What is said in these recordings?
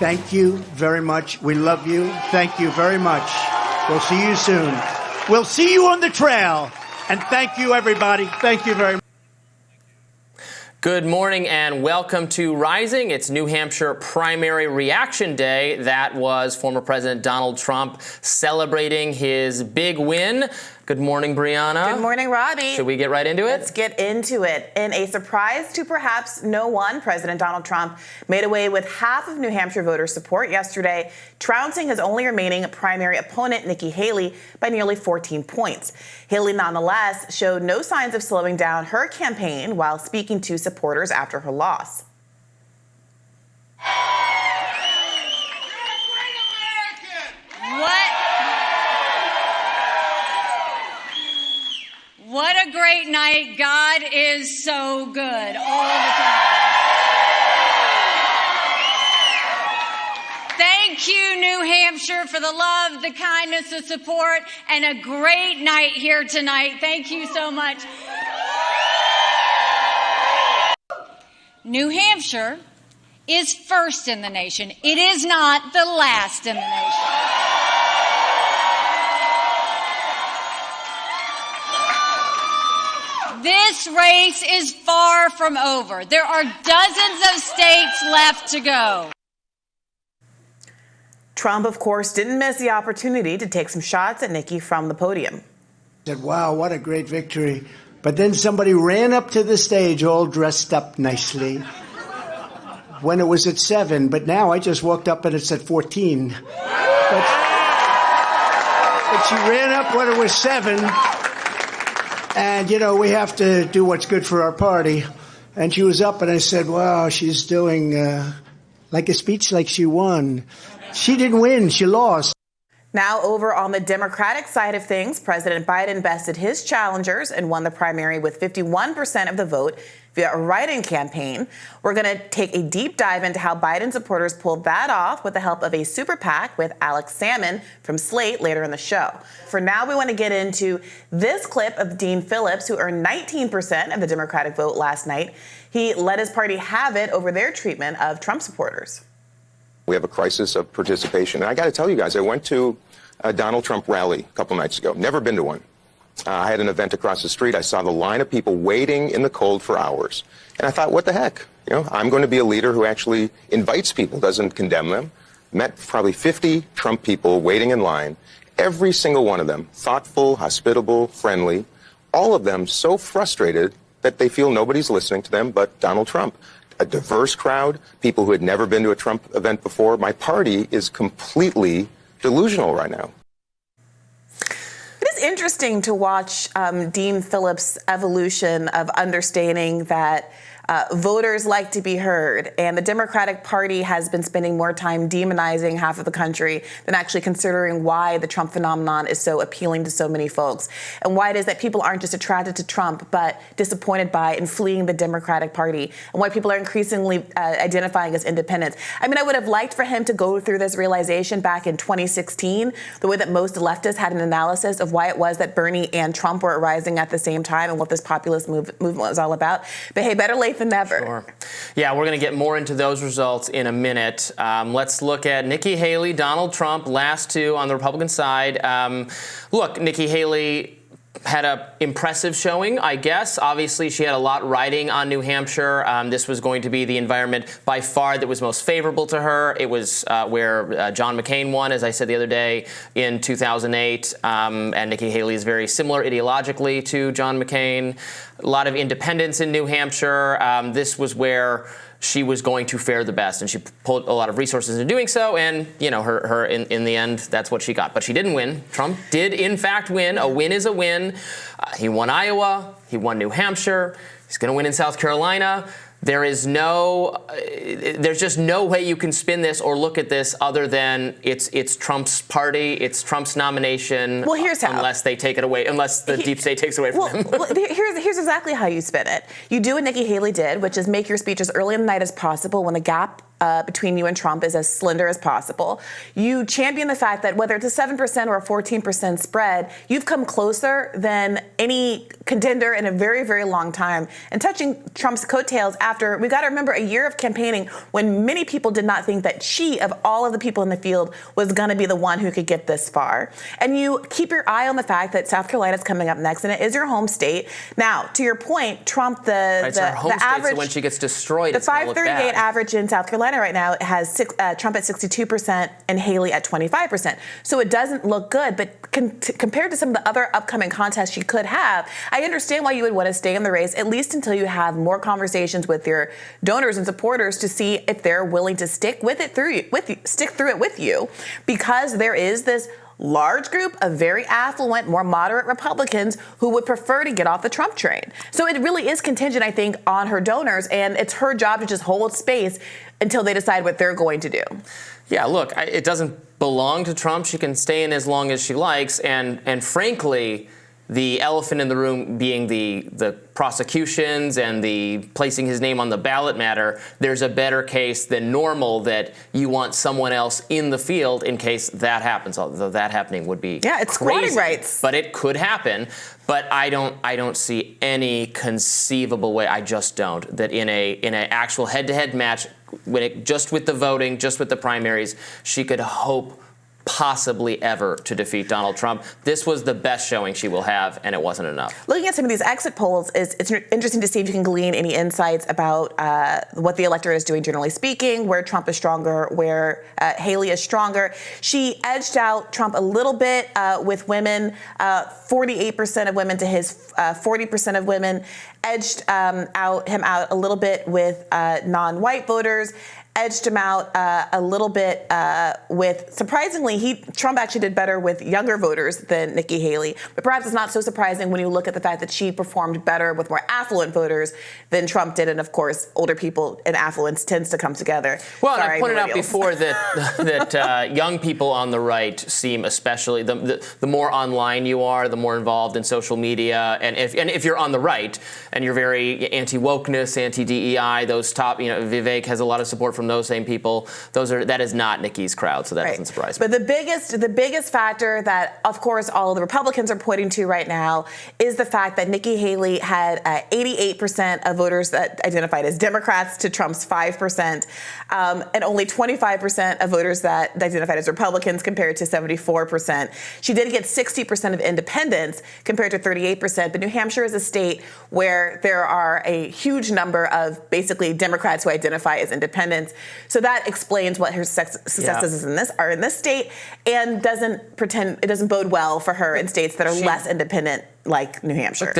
thank you very much. We love you. Thank you very much. We'll see you soon. We'll see you on the trail. And thank you, everybody. Thank you very much. Good morning and welcome to Rising. It's New Hampshire primary reaction day. That was former President Donald Trump celebrating his big win. Good morning, Brianna. Good morning, Robby. Should we get right into it? Let's get into it. In a surprise to perhaps no one, President Donald Trump made away with half of New Hampshire voter support yesterday, trouncing his only remaining primary opponent, Nikki Haley, by nearly 14 points. Haley, nonetheless, showed no signs of slowing down her campaign while speaking to supporters after her loss. What a great night. God is so good all the time. Thank you, New Hampshire, for the love, the kindness, the support, and a great night here tonight. Thank you so much. New Hampshire is first in the nation. It is not the last in the nation. This race is far from over. There are dozens of states left to go. Trump, of course, didn't miss the opportunity to take some shots at Nikki from the podium. Said, wow, what a great victory. But then somebody ran up to the stage all dressed up nicely when it was at 7. But now I just walked up and it's at 14. But she ran up when it was 7. And, you know, we have to do what's good for our party. And she was up and I said, wow, she's doing like a speech like she won. She didn't win. She lost. Now over on the Democratic side of things, President Biden bested his challengers and won the primary with 51% of the vote via a write-in campaign. We're going to take a deep dive into how Biden supporters pulled that off with the help of a super PAC with Alex Salmon from Slate later in the show. For now, we want to get into this clip of Dean Phillips, who earned 19% of the Democratic vote last night. He let his party have it over their treatment of Trump supporters. We have a crisis of participation. And I got to tell you guys, I went to a Donald Trump rally a couple nights ago. Never been to one. I had an event across the street. I saw the line of people waiting in the cold for hours. And I thought, what the heck? You know, I'm going to be a leader who actually invites people, doesn't condemn them. Met probably 50 Trump people waiting in line. Every single one of them, thoughtful, hospitable, friendly. All of them so frustrated that they feel nobody's listening to them but Donald Trump. A diverse crowd, people who had never been to a Trump event before. My party is completely delusional right now. It is interesting to watch Dean Phillips' evolution of understanding that voters like to be heard, and the Democratic Party has been spending more time demonizing half of the country than actually considering why the Trump phenomenon is so appealing to so many folks, and why it is that people aren't just attracted to Trump, but disappointed by and fleeing the Democratic Party, and why people are increasingly identifying as independents. I mean, I would have liked for him to go through this realization back in 2016, the way that most leftists had an analysis of why it was that Bernie and Trump were rising at the same time and what this populist movement was all about. But hey, better late than never. Sure. Yeah, we're going to get more into those results in a minute. Let's look at Nikki Haley, Donald Trump, last two on the Republican side. Look, Nikki Haley had an impressive showing, I guess. Obviously, she had a lot riding on New Hampshire. This was going to be the environment by far that was most favorable to her. It was where John McCain won, as I said the other day, in 2008. And Nikki Haley is very similar ideologically to John McCain. A lot of independents in New Hampshire. This was where she was going to fare the best, and she pulled a lot of resources in doing so, and, you know, her in the end, that's what she got. But she didn't win. Trump did, in fact, win. A win is a win. He won Iowa. He won New Hampshire. He's going to win in South Carolina. There's just no way you can spin this or look at this other than it's Trump's party, it's Trump's nomination. Well, here's how. Unless they take it away, unless the deep state takes it away from him. Well, here's exactly how you spin it. You do what Nikki Haley did, which is make your speech as early in the night as possible when the gap between you and Trump is as slender as possible. You champion the fact that whether it's a 7% or a 14% spread, you've come closer than any contender in a very, very long time. And touching Trump's coattails after, we got to remember, a year of campaigning when many people did not think that she, of all of the people in the field, was going to be the one who could get this far. And you keep your eye on the fact that South Carolina is coming up next, and it is your home state. Now, to your point, Trump, it's her home state, so when she gets destroyed, the it's gonna look 538 bad. average in South Carolina right now has Trump at 62% and Haley at 25%. So it doesn't look good, but compared to some of the other upcoming contests she could have, I understand why you would want to stay in the race, at least until you have more conversations with your donors and supporters to see if they're willing to stick through it with you, because there is this large group of very affluent, more moderate Republicans who would prefer to get off the Trump train. So it really is contingent, I think, on her donors, and it's her job to just hold space until they decide what they're going to do. Yeah, look, it doesn't belong to Trump. She can stay in as long as she likes, and frankly, the elephant in the room being the prosecutions and the placing his name on the ballot matter, there's a better case than normal that you want someone else in the field in case that happens, although that happening would be it's crazy, squatting rights. But it could happen. But I don't see any conceivable way, I just don't, that in an actual head-to-head match, just with the voting, just with the primaries, she could hope possibly ever to defeat Donald Trump. This was the best showing she will have, and it wasn't enough. Looking at some of these exit polls, it's interesting to see if you can glean any insights about what the electorate is doing, generally speaking, where Trump is stronger, where Haley is stronger. She edged out Trump a little bit with women, 48% of women to his 40% of women, edged him out a little bit with non-white voters, edged him out a little bit with, surprisingly, Trump actually did better with younger voters than Nikki Haley. But perhaps it's not so surprising when you look at the fact that she performed better with more affluent voters than Trump did. And of course, older people and affluence tends to come together. Well, and I pointed out before that young people on the right seem especially, the more online you are, the more involved in social media. And if you're on the right and you're very anti-wokeness, anti-DEI, those top, Vivek has a lot of support from those same people. That is not Nikki's crowd, so that doesn't surprise me. But the biggest factor that, of course, all of the Republicans are pointing to right now is the fact that Nikki Haley had 88% of voters that identified as Democrats to Trump's 5%, and only 25% of voters that identified as Republicans compared to 74%. She did get 60% of independents compared to 38%, but New Hampshire is a state where there are a huge number of basically Democrats who identify as independents. So that explains what her successes are in this state, and it doesn't bode well for her in states that are less independent, like New Hampshire.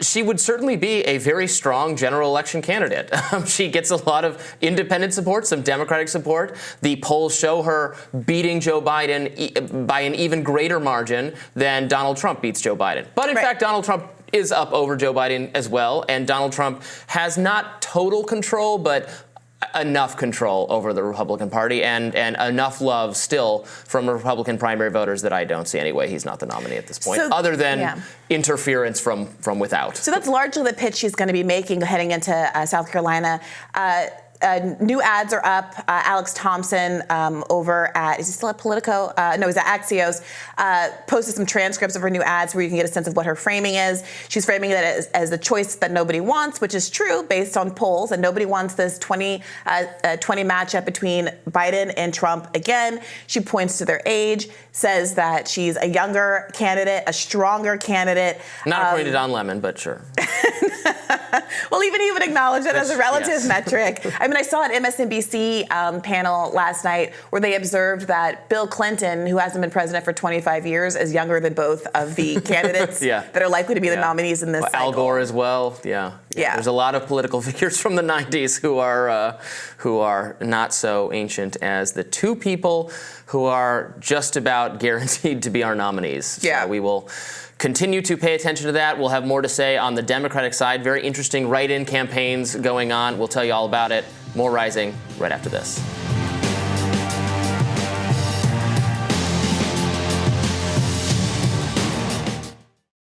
She would certainly be a very strong general election candidate. She gets a lot of independent support, some Democratic support. The polls show her beating Joe Biden by an even greater margin than Donald Trump beats Joe Biden. But in fact, Donald Trump is up over Joe Biden as well, and Donald Trump has not total control, but enough control over the Republican Party and enough love still from Republican primary voters that I don't see any way he's not the nominee at this point, other than interference from without. So that's largely the pitch she's going to be making heading into South Carolina. New ads are up. Alex Thompson over at, is he still at Politico? No, he's at Axios. Posted some transcripts of her new ads where you can get a sense of what her framing is. She's framing it as the choice that nobody wants, which is true based on polls, and nobody wants this 20 matchup between Biden and Trump again. She points to their age, says that she's a younger candidate, a stronger candidate. Not according to Don Lemon, but sure. Well, even he would acknowledge it as a relative metric. I mean, I saw an MSNBC panel last night where they observed that Bill Clinton, who hasn't been president for 25 years, is younger than both of the candidates that are likely to be the nominees in this cycle. Al Gore as well. Yeah. There's a lot of political figures from the 90s who are not so ancient as the two people who are just about guaranteed to be our nominees. So we will continue to pay attention to that. We'll have more to say on the Democratic side. Very interesting write-in campaigns going on. We'll tell you all about it. More Rising right after this.